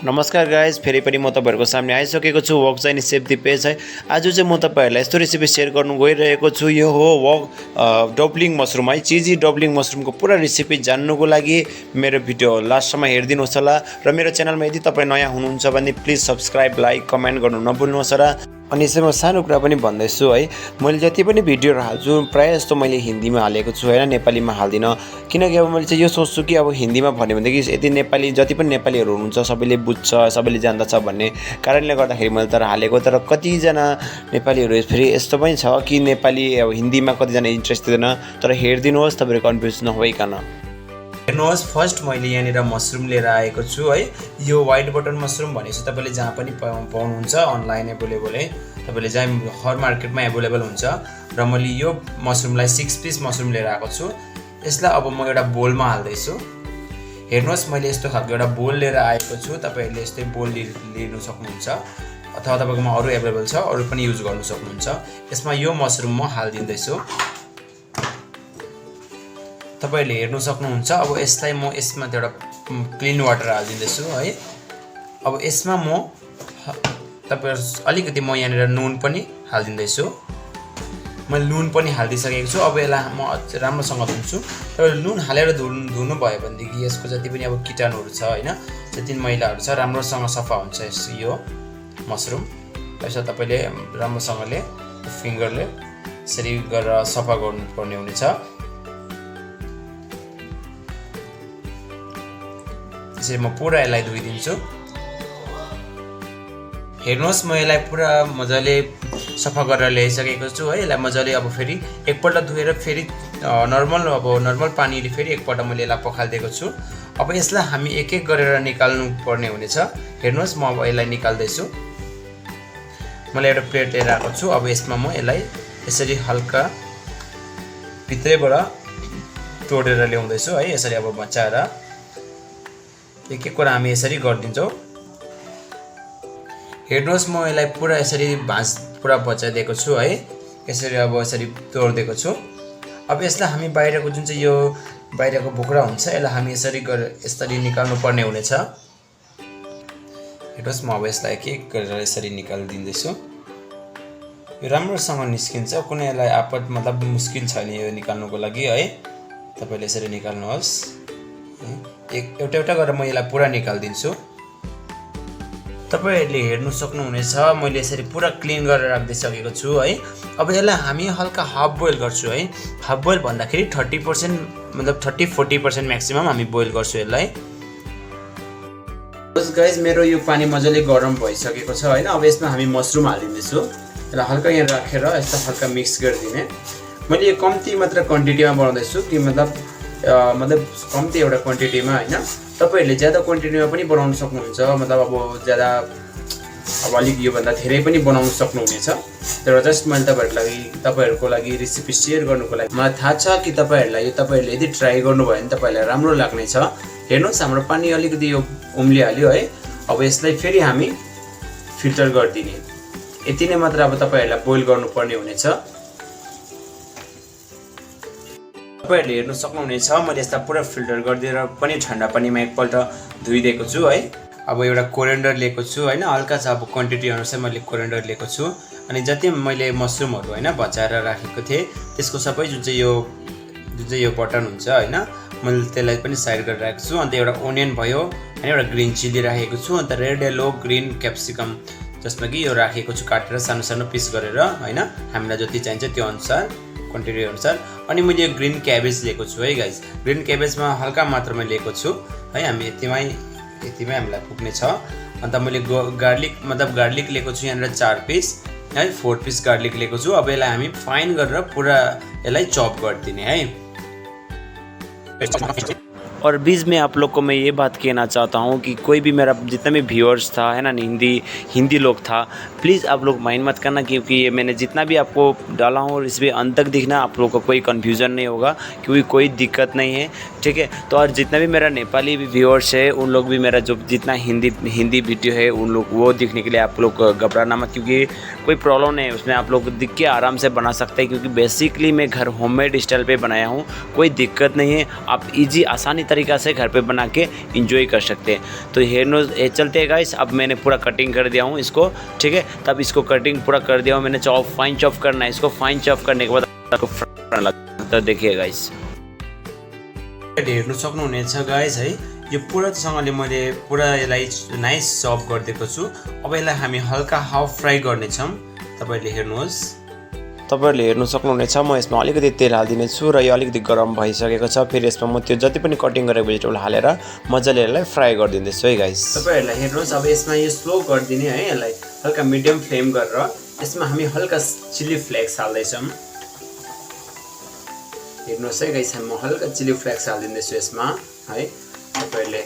नमस्कार गाइज, फेरि पनि म तपाईहरुको सामने आइसकेको छु वक चाइनिज सेफ द पेज है। आज चाहिँ म तपाईहरुलाई यस्तो रेसिपी शेयर गर्नु गइरहेको छु। यो हो वक डब्लिङ मशरूम है। चिजी डब्लिङ मशरूमको पुरा रेसिपी जान्नुको लागि मेरो भिडियो लास्टसम्म हेरिदिनुहोस् होला र मेरो च्यानलमा यदि तपाई नयाँ हुनुहुन्छ भने प्लिज सब्स्क्राइब, लाइक, कमेन्ट गर्नु नभुल्नुहोस् होला। अनि यसमा म सानो कुरा पनि भन्दैछु है, मैले जति पनि भिडियोहरु हाल्छु प्राय जस्तो मैले हिन्दीमा हालेको छु हैन, नेपालीमा हाल्दिन। किनकि अब मैले चाहिँ यो सोच्छु कि अब हिन्दीमा भन्यो भनेदेखि यदि नेपाली जति पनि नेपालीहरु हुनुहुन्छ सबैले बुझ्छ, सबैले जान्दछ भन्ने कारणले गर्दाखेरि मैले तर हालेको। तर कतिजना नेपालीहरु फेरि यस्तो पनि छ कि नेपाली अब हिन्दीमा कतिजना इन्ट्रेस्ट दिँदैन। तर हेर्दिनुहोस् तपाईहरु कन्फ्युज नहोइकन। हेर्नुहोस्, फर्स्ट मैले यहाँनिर मशरूम लिएर आएको छु है। यो व्हाइट बटन मशरूम भनेपछि तपाईले जहाँ पनि पाउनुहुन्छ, अनलाइन अवेलेबल है, तपाईले जहाँ हर मार्केटमा अवेलेबल हुन्छ। र मैले यो मशरूमलाई 6 पीस मशरूम लिएर आएको छु। यसलाई अब म एउटा बोलमा हाल्दै छु। हेर्नुहोस्, मैले यस्तो खालको एउटा बोल लिएर आएको छु। तपाईहरुले यस्तै बोल लिनु सक्नुहुन्छ अथवा तपाईकोमा अरु अवेलेबल छ, अरु पनि युज गर्न सक्नुहुन्छ। यसमा यो मशरूम म हाल्दिँदै छु। तपाईहरुले हेर्न सक्नुहुन्छ। अब यसलाई म यसमा एउटा क्लीन वाटर हाल्दिँदै छु है। अब यसमा म तपाईहरु अलिकति म यहाँनिर नुन पनि हाल्दिँदै छु। मैले नुन पनि हाल्दिसकेको छु। अब यसलाई म राम्रोसँग धुन्छु। तपाईहरुले नुन हालेर धुनु भयो भनेदेखि यसको जति पनि अब कीटाणुहरु छ हैन, जति मैलाहरु छ राम्रोसँग सफा हुन्छ यो मशरूम। त्यसैले तपाईले राम्रोसँगले फिंगरले यसरी गरेर सफा गर्नुपर्ने हुनेछ। यसरी म पुरा यसलाई धोइदिन्छु। हेर्नुहोस्, म यसलाई पुरा मजाले सफा गरेर ल्याइसकेको छु है। यसलाई मजाले अब फेरि एकपल्ट धोएर फेरि नर्मल पानीले फेरि एकपल्ट मैले यसलाई पखाल्दिएको छु। अब यसलाई हामी एक एक गरेर निकाल्नु पर्ने हुनेछ। हेर्नुहोस्, म अब यसलाई निकाल्दै छु। मैले एउटा प्लेट लिएर आएको छु। अब यसमा म यसलाई यसरी हल्का भित्रैबाट तोडेर ल्याउँदै छु है। यसरी अब मचाएर एक एक कुरा हामी यसरी गर्दिन्छौँ। हेर्नुहोस्, म यसलाई पुरा यसरी पुरा बचाइदिएको छु है। यसरी अब यसरी तोड्दिएको छु। अब यसलाई हामी बाहिरको जुन चाहिँ यो बाहिरको बोक्रा हुन्छ यसलाई हामी यसरी निकाल्नु पर्ने हुनेछ। हेर्नुहोस्, म अब यसलाई एक एक गरेर यसरी निकालिदिँदै छु। यो राम्रोसँग निस्किन्छ, कुनै यसलाई आपत मतलब मुस्किल छैन यो निकाल्नुको लागि है। तपाईले यसरी निकाल्नुहोस्। एउटा एउटा गरेर म यसलाई पुरा निकाल्दिन्छु। तपाईहरुले हेर्नु सक्नुहुनेछ, मैले यसरी पुरा क्लीन गरेर राख्दिसकेको छु है। अब यसलाई हामी हल्का हाफ बोइल गर्छु है। हाफ बोइल भन्दाखेरि 30% मतलब 30-40% म्याक्सिमम हामी बोइल गर्छु यसलाई। गाइस, मेरो यो पानी मजाले गरम भइसकेको छ हैन। अब यसमा हामी मशरूम हालिदिन्दै छु। यसलाई हल्का यहाँ राखेर यस्तो हल्का मिक्स गरिदिने। मैले यो कम्ती मात्र क्वान्टिटीमा बनाउँदै छु कि मतलब कम्ती एउटा क्वान्टिटीमा हैन। तपाईहरुले ज्यादा क्वान्टिटीमा पनि बनाउन सक्नुहुन्छ। मतलब अब ज्यादा अब अलिक यो भन्दा धेरै पनि बनाउन सक्नुहुनेछ। तर जस्ट मैले तपाईहरुको लागि रेसिपी शेयर गर्नुको लागि मलाई थाहा छ कि तपाईहरुले यदि ट्राई गर्नुभयो भने तपाईहरुलाई राम्रो लाग्ने छ। हेर्नुहोस्, हाम्रो पानी अलिकति यो उम्लिहाल्यो है। अब यसलाई फेरि हामी फिल्टर गर्दिने। यति नै मात्र अब तपाईहरुलाई बोइल गर्नुपर्ने हुनेछ। तपाईहरुले हेर्न सक्नुहुनेछ, मैले यसलाई पुरा फिल्टर गरिदिएर पनि ठन्डा पानीमा एकपल्ट धोइदिएको छु है। अब एउटा कोरिएन्डर लिएको छु हैन, हल्का छ अब क्वान्टिटी अनुसार मैले कोरिएन्डर लिएको छु। अनि जति मैले मशरूमहरु हैन बचाएर राखेको थिए त्यसको सबै जुन चाहिँ यो बटन हुन्छ हैन, मैले त्यसलाई पनि साइड गरेर राखेको छु। अन्त एउटा ओनियन भयो हैन, एउटा ग्रीन चिली राखेको छु। अन्त रेड, येलो, ग्रीन क्याप्सिकम जसमा कि यो राखेको छु काटेर सानो सानो पिस गरेर हैन, हामीलाई जति चाहिन्छ त्यो अनुसार क्वान्टिटी अनुसार। अनि मैले यो ग्रीन क्याबेज लिएको छु है गाइस। ग्रीन क्याबेजमा हल्का मात्रामा लिएको छु है। हामी यतिमै हामीलाई पुग्ने छ। अन्त मैले गार्लिक लिएको छु यहाँनिर 4 पीस है, 4 पीस गार्लिक लिएको छु। अब यसलाई हामी फाइन गरेर पुरा यसलाई चॉप गरिदिने है। और बीच में आप लोग को मैं ये बात कहना चाहता हूँ कि कोई भी मेरा जितना भी व्यूअर्स था है ना, हिंदी लोग था, प्लीज़ आप लोग माइंड मत करना। क्योंकि ये मैंने जितना भी आपको डाला हूँ और इसमें अंत तक दिखना, आप लोग को कोई कन्फ्यूज़न नहीं होगा, क्योंकि कोई दिक्कत नहीं है। ठीक है। तो और जितना भी मेरा नेपाली व्यूअर्स है उन लोग भी मेरा जो जितना हिंदी वीडियो है उन लोग वो देखने के लिए आप लोग घबराना मत, क्योंकि कोई प्रॉब्लम नहीं है उसमें, आप लोग दिख के आराम से बना सकते हैं, क्योंकि बेसिकली मैं घर होममेड स्टाइल पे बनाया हूँ, कोई दिक्कत नहीं है। आप इजी आसानी तरीक़ा से घर पे बना के इंजॉय कर सकते हैं। तो ये चलते हैं गाइस, अब मैंने पूरा कटिंग कर दिया हूँ इसको, ठीक है। तब इसको कटिंग पूरा कर दिया हूँ मैंने, फाइन चॉप करना है इसको। फाइन चॉप करने के बाद आपको देखिए गाइस, हेर्नु सक्नुहुनेछ गाइस है। यो पुरासँगले मैले पुरा यसलाई नाइस चप गरिदिएको छु। अब यसलाई हामी हल्का हाफ फ्राई गर्नेछौँ। तपाईहरुले हेर्नुहोस्, तपाईहरुले हेर्नु सक्नुहुनेछ। म यसमा अलिकति तेल हाल्दिने छु र यो अलिकति गरम भइसकेको छ। फेरि यसमा म त्यो जति पनि कटिङ गरेको भेजिटेबल हालेर मजाले यसलाई फ्राई गरिदिँदैछु है गाइस। तपाईहरुलाई हेर्नुहोस्, अब यसमा यो स्लो गरिदिने है, यसलाई हल्का मिडियम फ्लेम गरेर यसमा हामी हल्का चिली फ्लेक्स हाल्दैछौँ। हेर्नुहोस् है गाइस, म हल्का चिली फ्लेक्स हालिदिँदैछु यसमा है। तपाईहरुले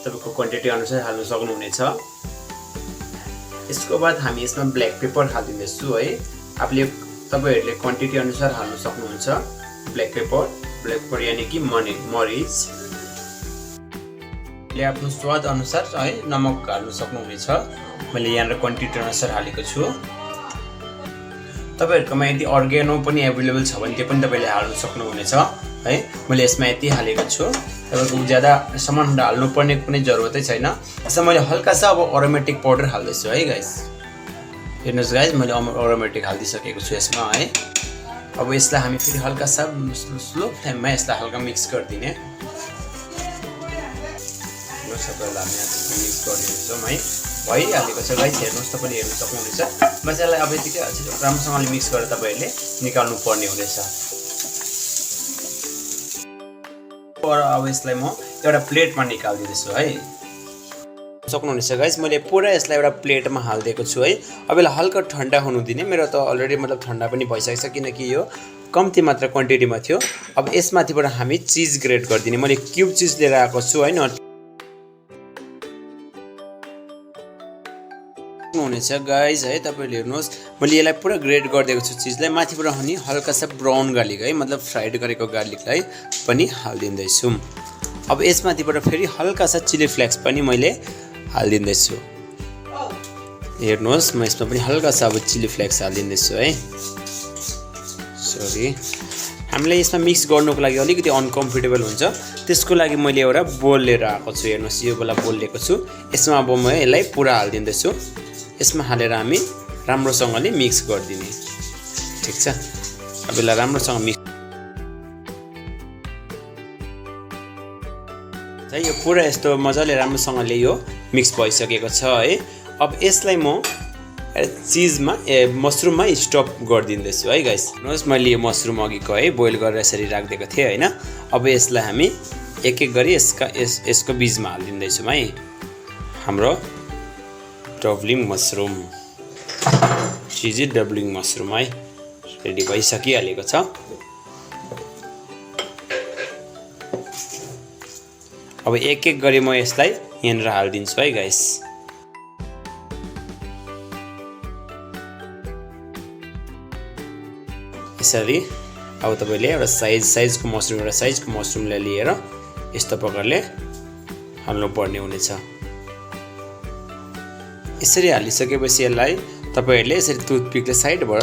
तपाईको क्वान्टिटी अनुसार हाल्न सक्नुहुनेछ। यसको बाद हामी यसमा ब्ल्याक पेपर हालिदिँदैछु है। तपाईहरुले क्वान्टिटी अनुसार हाल्न सक्नुहुन्छ। ब्ल्याक पेपर यानी कि मरिच। ले आफ्नो स्वाद अनुसार है नमक हाल्न सक्नुहुनेछ। मैले यहाँ क्वान्टिटी अनुसार हालेको छु। तपाईहरुकोमा यदि अर्ग्यानो पनि एभाइलेबल छ भने त्यो पनि तपाईले हाल्न सक्नुहुनेछ है। मैले यसमा यति हालेको छु। तपाईको ज्यादा सामान हाल्नु पर्ने कुनै जरुरतै छैन। यसमा मैले हल्का सा अब अरोमेटिक पाउडर हाल्दैछु है गाइस। हेर्नुस् गाइस, मैले अरोमेटिक हालिदिसकेको छु यसमा है। अब यसलाई हामी फेरि हल्का सा स्लो फ्लेममा यसलाई हल्का मिक्स गरिदिने। यो सबैलाई हामी मिक्स गरिदिन्छौँ है। भइहालेको छ गाइस, हेर्नुहोस्, तपाईँले हेर्न सक्नुहुनेछ। बस यसलाई अब यतिकै राम्रोसँगले मिक्स गरेर तपाईँहरूले निकाल्नु पर्ने हुनेछ। अब यसलाई म एउटा प्लेटमा निकालिदिँदैछु है। सक्नुहुनेछ गाइस, मैले पुरा यसलाई एउटा प्लेटमा हालिदिएको छु है। अब यसलाई हल्का ठन्डा हुनु दिने। मेरो त अलरेडी मतलब ठन्डा पनि भइसकेको छ, किनकि यो कम्ती मात्र क्वान्टिटीमा थियो। अब यसमाथिबाट हामी चिज ग्रेट गरिदिने। मैले क्युब चिज लिएर आएको छु होइन। हुनेछ गाइस है, तपाईले हेर्नुहोस्, मैले यसलाई पुरा ग्रेट गरिदिएको छु चिजलाई। माथिबाट अनि हल्का सा ब्राउन गार्लिक है, मतलब फ्राइड गरेको गार्लिकलाई पनि हालिदिँदैछु। अब यसमाथिबाट फेरि हल्का सा चिली फ्लेक्स पनि मैले हालिदिँदैछु। हेर्नुहोस्, म यसमा पनि हल्का सा अब चिली फ्लेक्स हालिदिँदैछु है। सरी, हामीलाई यसमा मिक्स गर्नुको लागि अलिकति अनकम्फर्टेबल हुन्छ, त्यसको लागि मैले एउटा बोल लिएर आएको छु। हेर्नुहोस्, यो वाला बोल लिएको छु। यसमा अब म यसलाई पुरा हालिदिँदैछु। यसमा हालेर हामी राम्रोसँगले मिक्स गरिदिने। ठिक छ, अब यसलाई राम्रोसँग मिक्स है। यो पुरा यस्तो मजाले राम्रोसँगले यो मिक्स भइसकेको छ है। अब यसलाई म चिजमा मसरुममा स्टप गरिदिँदैछु है गाइस। हेर्नुहोस्, मैले यो मसरुम अघिको है बोइल गरेर यसरी राखिदिएको थिएँ होइन। अब यसलाई हामी एक एक गरी यसको बीजमा हालिदिँदैछौँ है। हाम्रो डब्लिङ मसरुम, चिजी डब्लिङ मसरुम है रेडी भइसकिहालेको छ। अब एक एक गरी म यसलाई यहाँनिर हालिदिन्छु है गाइस। यसरी अब तपाईँले एउटा साइजको मसरुमलाई लिएर यस्तो प्रकारले हाल्नुपर्ने हुनेछ। यसरी हालिसकेपछि यसलाई तपाईहरूले यसरी टुथपिकले साइडबाट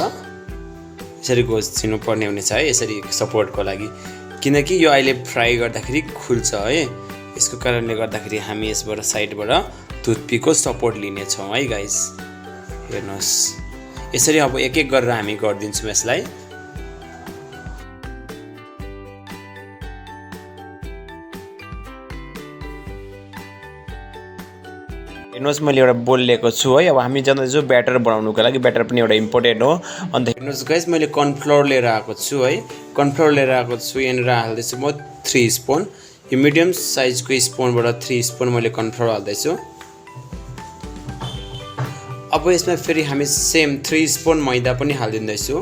यसरी घोचिनु पर्ने हुनेछ है, यसरी सपोर्टको लागि, किनकि यो अहिले फ्राई गर्दाखेरि खुल्छ है। यसको कारणले गर्दाखेरि हामी यसबाट साइडबाट टुथपिकको सपोर्ट लिनेछौँ है गाइस। हेर्नुहोस्, यसरी अब एक एक गरेर हामी गरिदिन्छौँ यसलाई। हेर्नुहोस्, मैले एउटा बोल लिएको छु है। अब हामी जाँदैछौँ ब्याटर बनाउनुको लागि। ब्याटर पनि एउटा इम्पोर्टेन्ट हो। अन्त हेर्नुहोस् गाइस, मैले कर्नफ्लोर लिएर आएको छु है। कर्नफ्लोर लिएर आएको छु, यहाँनिर हाल्दैछु म 3 स्पुन। यो मिडियम साइजको स्पुनबाट 3 स्पुन मैले कर्नफ्लोर हाल्दैछु। अब यसमा फेरि हामी सेम 3 स्पुन मैदा पनि हालिदिँदैछु।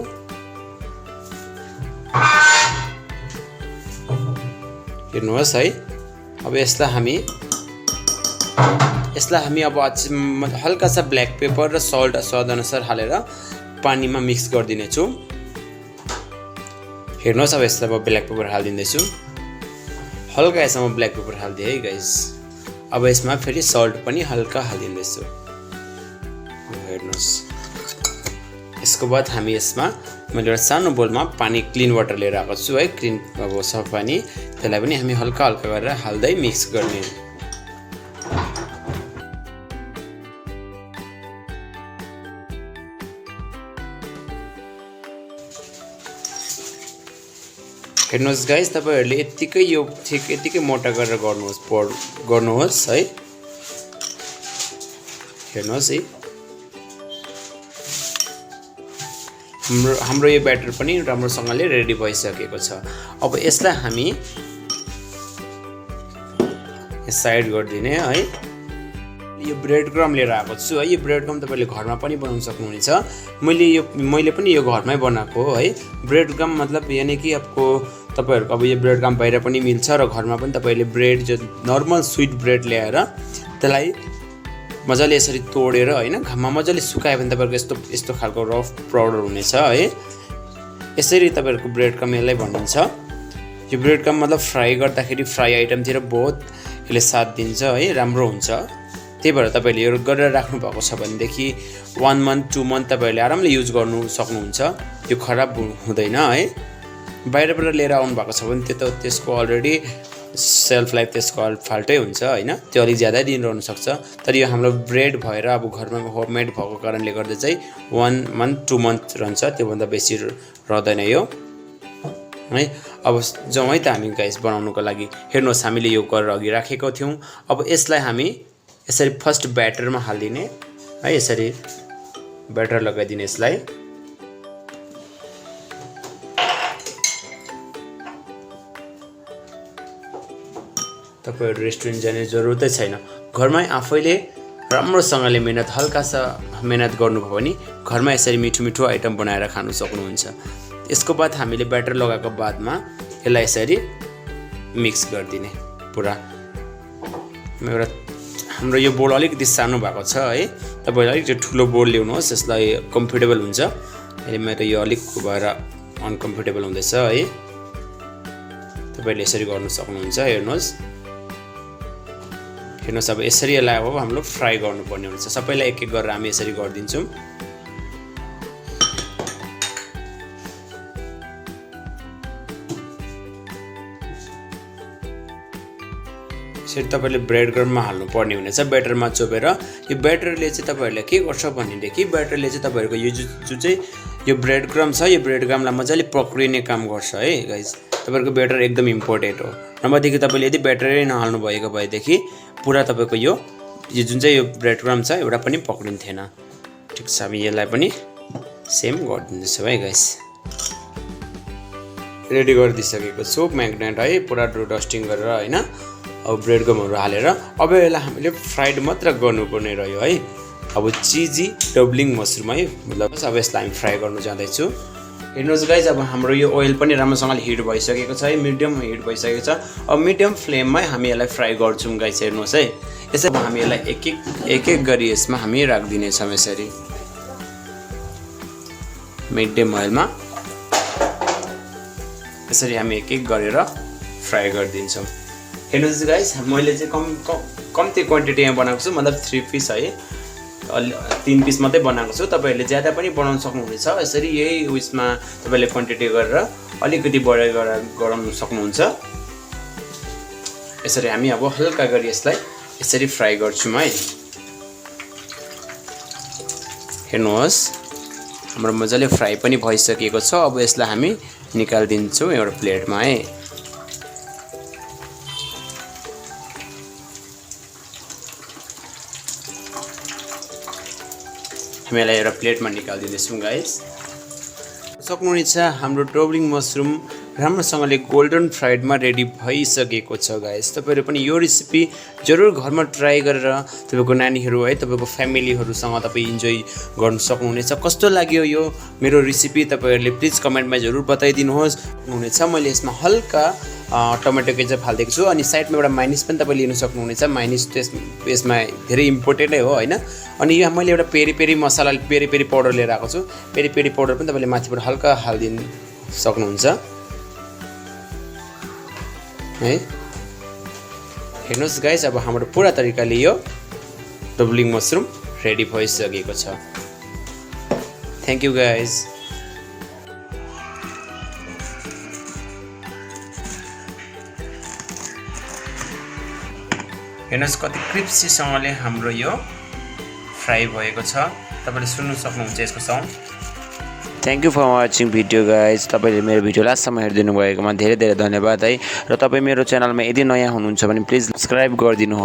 हेर्नुहोस् है। अब यसलाई हामी अब हल्का सा ब्ल्याक पेपर र सल्ट स्वाद अनुसार हालेर पानीमा मिक्स गरिदिनेछु। हेर्नुहोस्, अब यसलाई अब ब्ल्याक पेपर हालिदिँदैछु। हल्का यसमा ब्ल्याक पेपर हाल्दिएँ है गाइस। अब यसमा फेरि सल्ट पनि हल्का हालिदिँदैछु। हेर्नुहोस्, यसको बाद हामी यसमा मैले एउटा सानो बोलमा पानी क्लिन वाटर लिएर आएको छु है, क्लिन अब सफा पानी, त्यसलाई पनि हामी हल्का हल्का गरेर हाल्दै मिक्स गर्ने। हेर्नुहोस् गाइस, तपाईहरुले यतिकै यो ठिक यतिकै मोटा गरेर गर्नुहोस् है। हेर्नुहोस् है, हाम्रो यो ब्याटर पनि राम्रोसँगले रेडी भइसकेको छ। अब यसलाई हामी साइड गरिदिने है। यो ब्रेड क्रम लिएर आएको छु है। यो ब्रेड क्रम तपाईले घरमा पनि बनाउन सक्नुहुनेछ। मैले पनि यो घरमै बनाएको हो है। ब्रेड क्रम मतलब यानी कि तपाईहरुको अब यो ब्रेड क्रम बाहिर पनि मिल्छ र घरमा पनि तपाईले ब्रेड जो नर्मल स्वीट ब्रेड ल्याएर त्यसलाई मजाले यसरी तोडेर हैन घाममा मजाले सुकायो भने तपाईहरुको यस्तो खालको रफ पाउडर हुनेछ है। यसरी तपाईहरुको ब्रेड क्रम यसलाई भनिन्छ। यो ब्रेड क्रम मतलब फ्राई गर्दाखेरि फ्राई आइटमतिर बहुत यसले साथ दिन्छ है, राम्रो हुन्छ। त्यही भएर तपाईले यो गरेर राख्नु भएको छ भनेदेखि 1 मन्थ 2 मन्थ तपाईले आरामले युज गर्नु सक्नुहुन्छ। यो खराब हुँदैन है। बाहिरबाट लिएर आउनु भएको छ भने त्यसको अलरेडी सेल्फ लाइफ त्यसको फाल्टै हुन्छ हैन, त्यो अलि ज्यादै दिन रहन सक्छ। तर यो हाम्रो ब्रेड भएर अब घरमा होममेड भएको कारणले गर्दा चाहिँ 1 मन्थ 2 मन्थ रहन्छ, त्यो भन्दा बेसी रहदैन यो है। अब जाउँ है त हामी गाइस बनाउनुको लागि। हेर्नुहोस्, हामीले यो गरेर अघि राखेको थियौं। अब यसलाई हामी यसरी फर्स्ट ब्याटरमा हाल्दिने है। यसरी ब्याटर लगाइदिने यसलाई। तपाईहरु रेस्टुरेन्ट जाने जरुरतै छैन। घरमै आफैले राम्रोसँगले हल्कासा मेहनत गर्नुभयो भने घरमा यसरी मिठो मिठो आइटम बनाएर खान सक्नुहुन्छ। यसको बाद हामीले ब्याटर लगाएको बादमा यसलाई यसरी मिक्स गरिदिने पुरा। हाम्रो यो बोल अलिकति सानो भएको छ है। तपाईले अलिकति ठुलो बोल ल्याउनुहोस्, यसलाई कम्फर्टेबल हुन्छ। अहिले मेरो यो अलिक भएर अनकम्फर्टेबल हुँदैछ है। तपाईले यसरी गर्न सक्नुहुन्छ। हेर्नुहोस् अब यसरी यसलाई अब हाम्रो फ्राई गर्नुपर्ने हुन्छ। सबैलाई एक एक गरेर हामी यसरी गरिदिन्छौँ। यसरी तपाईले ब्रेड क्रममा हाल्नु पर्ने हुनेछ, ब्याटरमा चोपेर। यो ब्याटरले चाहिँ तपाईहरुले के गर्छ भनेदेखि ब्याटरले चाहिँ तपाईहरुको यो जुन चाहिँ यो ब्रेड क्रम छ, यो ब्रेड क्रमलाई मजाले पक्रिने काम गर्छ है गाइस। तपाईहरुको ब्याटर एकदम इम्पोर्टेन्ट हो। नभएदेखि तपाईले यदि ब्याटरै नहाल्नु भएको भएदेखि पुरा तपाईको यो जुन चाहिँ यो ब्रेड क्रम छ एउटा पनि पक्रिन्थेन। ठिक छ, हामी यसलाई पनि सेम गरिदिन्छौँ है गाइस। रेडी गरिदिसकेको छु म्याग्नेट है, पुरा डस्टिङ गरेर हैन। अब ब्रेड क्रमहरु हालेर अब यसलाई हामीले फ्राइड मात्र गर्नुपर्ने रह्यो है। अब चिजी डबलिङ मसरुम है, मतलब अब यसलाई हामी फ्राई गर्नु जाँदैछु। हेर्नुहोस् गाइज, अब हाम्रो यो ओइल पनि राम्रोसँगले हिट भइसकेको छ है, मिडियम हिट भइसकेको छ। अब मिडियम फ्लेममै हामी यसलाई फ्राई गर्छौँ गाइज। हेर्नुहोस् है, यसरी हामी यसलाई एक एक गरी यसमा हामी राख्दिनेछौँ। यसरी मिडियम ओइलमा यसरी हामी एक एक गरेर फ्राई गरिदिन्छौँ। हेर्नुहोस् गाइज, मैले चाहिँ कम्ती क्वान्टिटीमा बनाएको छु, मतलब 3 पिस है, 3 पिस मात्रै बनाएको छु। तपाईहरुले ज्यादा पनि बनाउन सक्नुहुनेछ। यसरी यही उइसमा तपाईले क्वान्टिटी गरेर अलिकति बढाइ गराउन सक्नुहुन्छ। यसरी हामी अब हल्का गरी यसलाई यसरी फ्राई गर्छौँ है। हेर्नुहोस्, हाम्रो मजाले फ्राई पनि भइसकेको छ। अब यसलाई हामी निकाल्दिन्छौँ एउटा प्लेटमा है। हामी यसलाई एउटा प्लेटमा निकाल्दिँदैछौँ गाइस। सक्नुहुनेछ हाम्रो डबलिङ मसरुम राम्रोसँगले गोल्डन फ्राइडमा रेडी भइसकेको छ गाइस। तपाईहरु पनि यो रेसिपी जरुर घरमा ट्राई गरेर तपाईको नानीहरु है, तपाईको फ्यामिलीहरुसँग तपाई इन्जोय गर्न सक्नुहुनेछ। कस्तो लाग्यो यो मेरो रेसिपी तपाईहरुले प्लिज कमेन्टमा जरुर बताइदिनुहोस्। हुनेछ मैले यसमा हल्का टमेटो केचप हाल्दिएको छु, अनि साइडमा एउटा माइनिस पनि तपाईले लिन सक्नुहुनेछ। माइनिस यसमा धेरै इम्पोर्टेन्ट नै हो हैन। अनि यहाँ मैले एउटा पेरी पेरी मसाला पेरी पेरी पाउडर लिएर आएको छु। पेरी पेरी पाउडर पनि तपाईले माथिबाट हल्का हाल्दिन सक्नुहुन्छ है। हेर्नुस् गाइस अब हाम्रो पूरा तरिकाले यो डबलिङ मशरूम रेडी भइसकेको छ। Thank you guys. हेर्नुस् कति क्रिस्पीसँगले हाम्रो यो फ्राई भएको छ। तपाईले सुन्नु सक्नुहुन्छ यसको sound. Thank you for watching video guys. तपाईले मेरो भिडियो लास्टसम्म हेरिदिनु भएकोमा धेरै धेरै धन्यवाद है। र तपाई मेरो च्यानलमा यदि नयाँ हुनुहुन्छ भने प्लिज सब्स्क्राइब गरिदिनुहोस्।